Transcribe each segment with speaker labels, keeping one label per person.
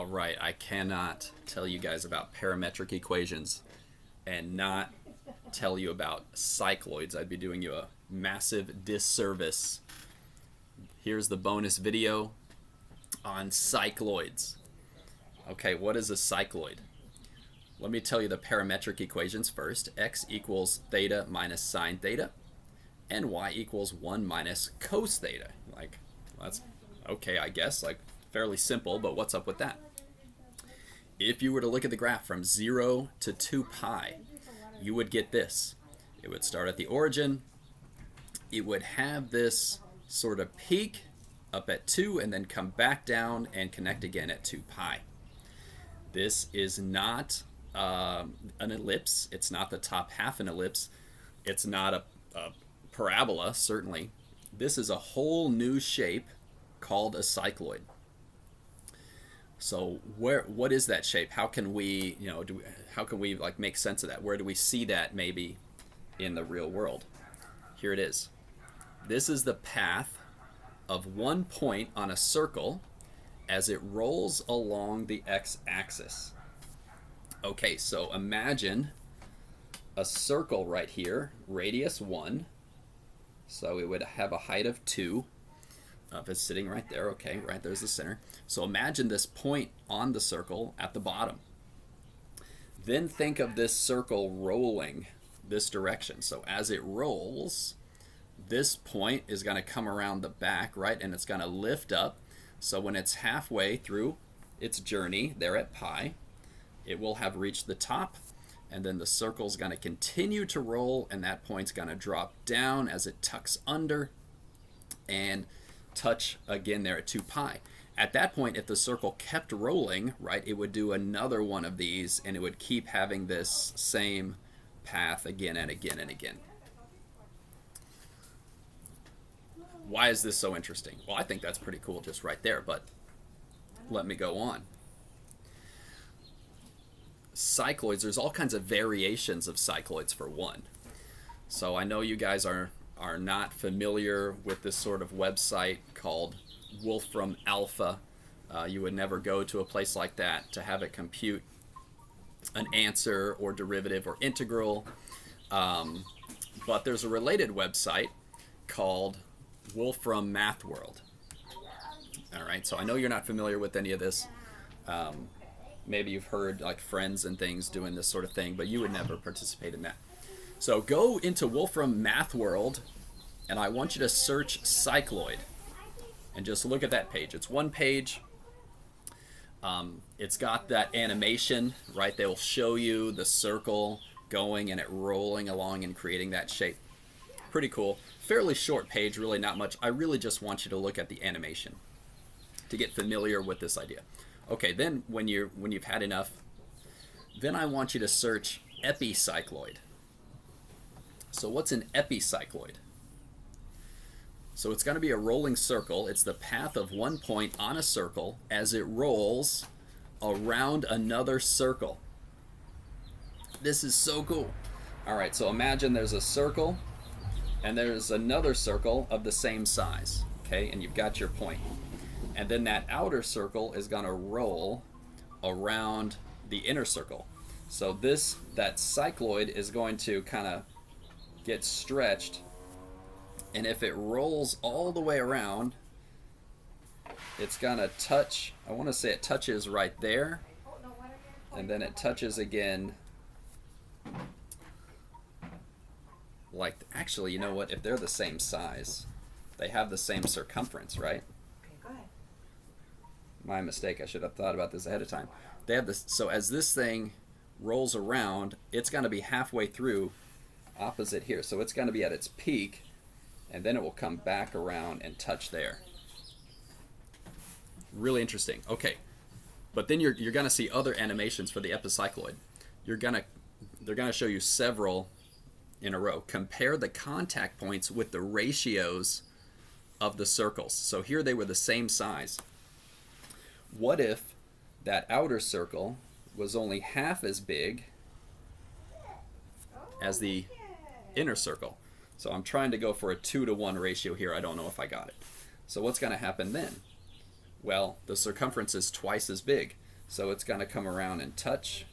Speaker 1: All right, I cannot tell you guys about parametric equations and not tell you about cycloids. I'd be doing you a massive disservice. Here's the bonus video on cycloids. Okay, what is a cycloid? Let me tell you the parametric equations first. X equals theta minus sine theta, and y equals 1 minus cos theta. Like, that's okay, I guess, like fairly simple, but what's up with that? If you were to look at the graph from 0 to 2 pi, you would get this. It would start at the origin. It would have this sort of peak up at 2 and then come back down and connect again at 2 pi. This is not an ellipse. It's not the top half an ellipse. It's not a parabola, certainly. This is a whole new shape called a cycloid. So what is that shape? How can we, how can we like make sense of that? Where do we see that maybe in the real world? Here it is. This is the path of one point on a circle as it rolls along the x-axis. Okay, so imagine a circle right here, radius 1. So it would have a height of 2. If it's sitting right there, okay, right there's the center. So imagine this point on the circle at the bottom. Then think of this circle rolling this direction. So as it rolls, this point is going to come around the back, right? And it's going to lift up. So when it's halfway through its journey there at pi, it will have reached the top. And then the circle's going to continue to roll, and that point's going to drop down as it tucks under and touch again there at 2 pi. At that point, if the circle kept rolling, right, it would do another one of these, and it would keep having this same path again and again and again. Why is this so interesting? Well, I think that's pretty cool just right there, but let me go on. Cycloids, there's all kinds of variations of cycloids for one. So I know you guys are not familiar with this sort of website called Wolfram Alpha. You would never go to a place like that to have it compute an answer or derivative or integral. But there's a related website called Wolfram Math World. All right, so I know you're not familiar with any of this. Maybe you've heard like friends and things doing this sort of thing, but you would never participate in that. So go into Wolfram Math World, and I want you to search cycloid, and just look at that page. It's one page. It's got that animation, right? They'll show you the circle going and it rolling along and creating that shape. Pretty cool. Fairly short page, really not much. I really just want you to look at the animation to get familiar with this idea. Okay, then when you've had enough, then I want you to search Epi Cycloid. So what's an Epi Cycloid? So it's going to be a rolling circle. It's the path of one point on a circle as it rolls around another circle. This is so cool. All right, so imagine there's a circle and there's another circle of the same size, okay? And you've got your point. And then that outer circle is going to roll around the inner circle. So that cycloid is going to kind of get stretched, and if it rolls all the way around, it's going to touch, I want to say it touches right there, and then it touches again. Like, actually, you know what? If they're the same size, they have the same circumference, right? My mistake. I should have thought about this ahead of time. They have this. So as this thing rolls around, it's going to be halfway through opposite here. So it's going to be at its peak, and then it will come back around and touch there. Really interesting. Okay. But then you're going to see other animations for the epicycloid. They're going to show you several in a row. Compare the contact points with the ratios of the circles. So here they were the same size. What if that outer circle was only half as big as the inner circle? So I'm trying to go for a 2-to-1 ratio here. I don't know if I got it. So what's going to happen then? Well, the circumference is twice as big. So it's going to come around and touch,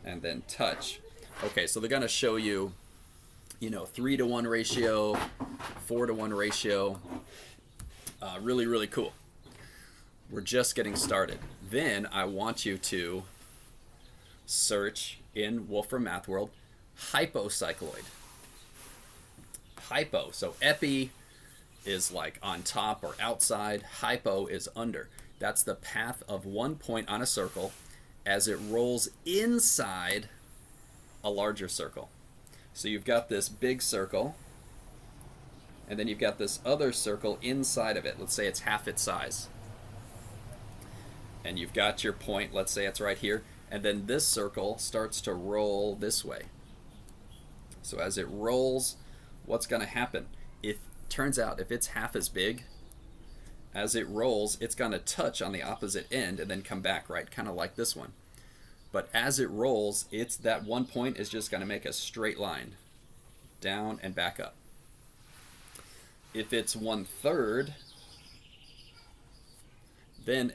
Speaker 1: and then touch. Okay, so they're going to show you, 3-to-1 ratio, 4-to-1 ratio. Really, really cool. We're just getting started. Then I want you to search in Wolfram Math World, hypocycloid. Hypo, so epi is like on top or outside, hypo is under. That's the path of one point on a circle as it rolls inside a larger circle. So you've got this big circle, and then you've got this other circle inside of it. Let's say it's half its size. And you've got your point, let's say it's right here, and then this circle starts to roll this way. So as it rolls, what's going to happen? Turns out if it's half as big, as it rolls, it's going to touch on the opposite end and then come back, right? Kind of like this one. But as it rolls, that one point is just going to make a straight line down and back up. If it's 1/3, then,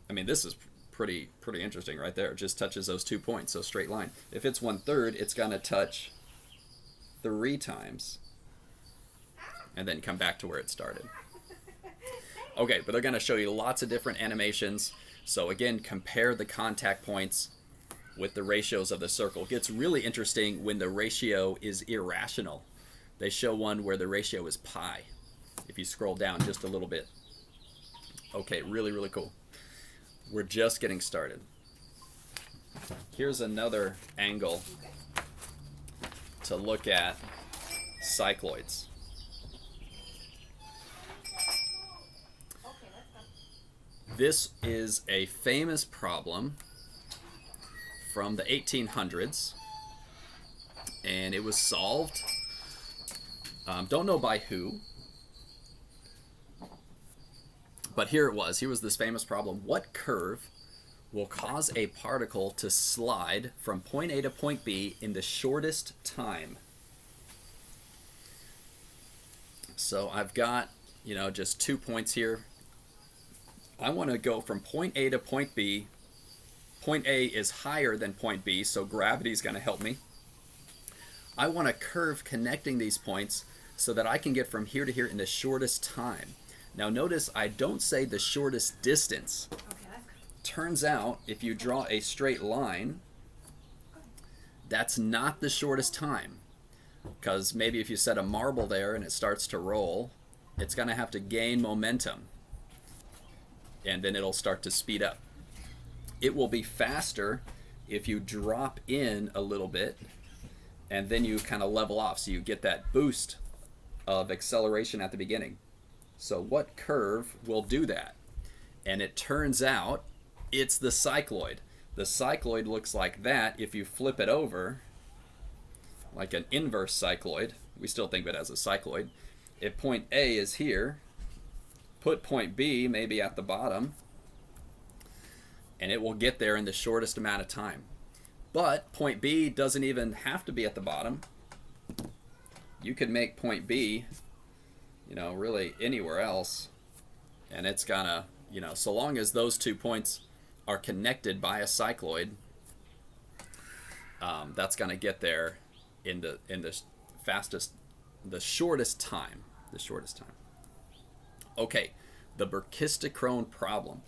Speaker 1: this is pretty interesting right there. It just touches those 2 points, so straight line. If it's 1/3, it's going to touch 3 times and then come back to where it started. Okay, but they're going to show you lots of different animations. So again, compare the contact points with the ratios of the circle. It gets really interesting when the ratio is irrational. They show one where the ratio is pi, if you scroll down just a little bit. Okay, really, really cool. We're just getting started. Here's another angle to look at cycloids. This is a famous problem from the 1800s, and it was solved. Don't know by who, but here it was. Here was this famous problem. What curve will cause a particle to slide from point A to point B in the shortest time? So I've got, just 2 points here. I want to go from point A to point B. Point A is higher than point B, so gravity is going to help me. I want a curve connecting these points so that I can get from here to here in the shortest time. Now notice I don't say the shortest distance. Turns out if you draw a straight line, that's not the shortest time. Because maybe if you set a marble there and it starts to roll, it's going to have to gain momentum. And then it'll start to speed up. It will be faster if you drop in a little bit and then you kind of level off, so you get that boost of acceleration at the beginning. So what curve will do that? And it turns out it's the cycloid. The cycloid looks like that if you flip it over, like an inverse cycloid. We still think of it as a cycloid. If point A is here, put point B maybe at the bottom, and it will get there in the shortest amount of time. But point B doesn't even have to be at the bottom. You could make point B, really anywhere else, and it's gonna, so long as those 2 points are connected by a cycloid, that's gonna get there in the shortest time. Okay, the Brachistochrone problem.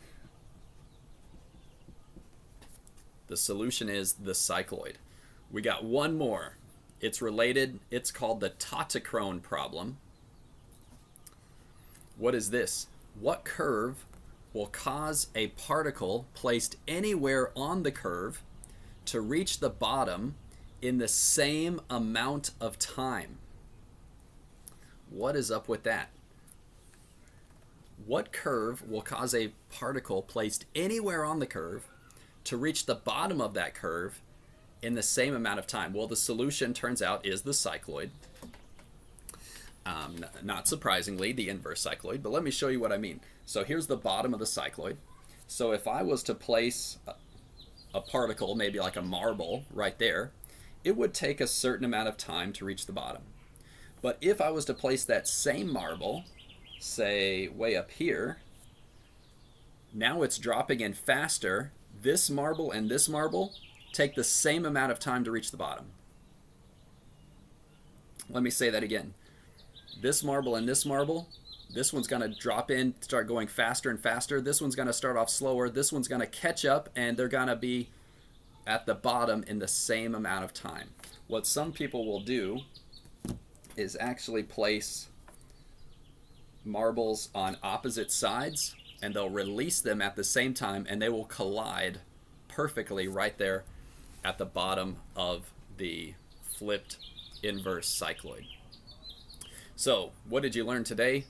Speaker 1: The solution is the cycloid. We got one more. It's related. It's called the Tautochrone problem. What is this? What curve will cause a particle placed anywhere on the curve to reach the bottom in the same amount of time? What is up with that? What curve will cause a particle placed anywhere on the curve to reach the bottom of that curve in the same amount of time? Well, the solution, turns out, is the cycloid. Not surprisingly, the inverse cycloid, but let me show you what I mean. So here's the bottom of the cycloid. So if I was to place a particle, maybe like a marble right there, it would take a certain amount of time to reach the bottom. But if I was to place that same marble, say way up here, Now it's dropping in faster. This marble and this marble take the same amount of time to reach the bottom. Let me say that again. This marble and this marble, this one's going to drop in, start going faster and faster. This one's going to start off slower. This one's going to catch up, and they're going to be at the bottom in the same amount of time. What some people will do is actually place marbles on opposite sides, and they'll release them at the same time, and they will collide perfectly right there at the bottom of the flipped inverse cycloid. So, what did you learn today?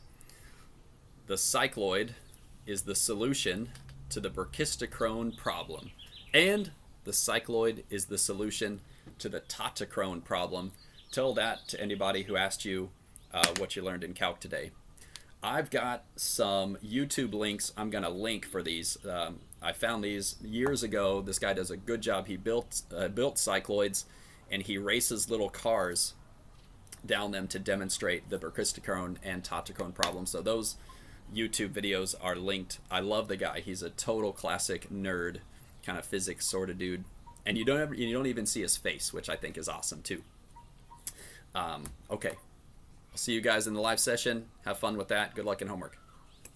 Speaker 1: The cycloid is the solution to the brachistochrone problem, and the cycloid is the solution to the tautochrone problem. Tell that to anybody who asked you what you learned in calc today. I've got some YouTube links I'm going to link for these. I found these years ago. This guy does a good job. He built cycloids, and he races little cars down them to demonstrate the brachistochrone and tautochrone problems. So those YouTube videos are linked. I love the guy. He's a total classic nerd, kind of physics sort of dude. And you don't even see his face, which I think is awesome too. Okay. I'll see you guys in the live session. Have fun with that. Good luck in homework.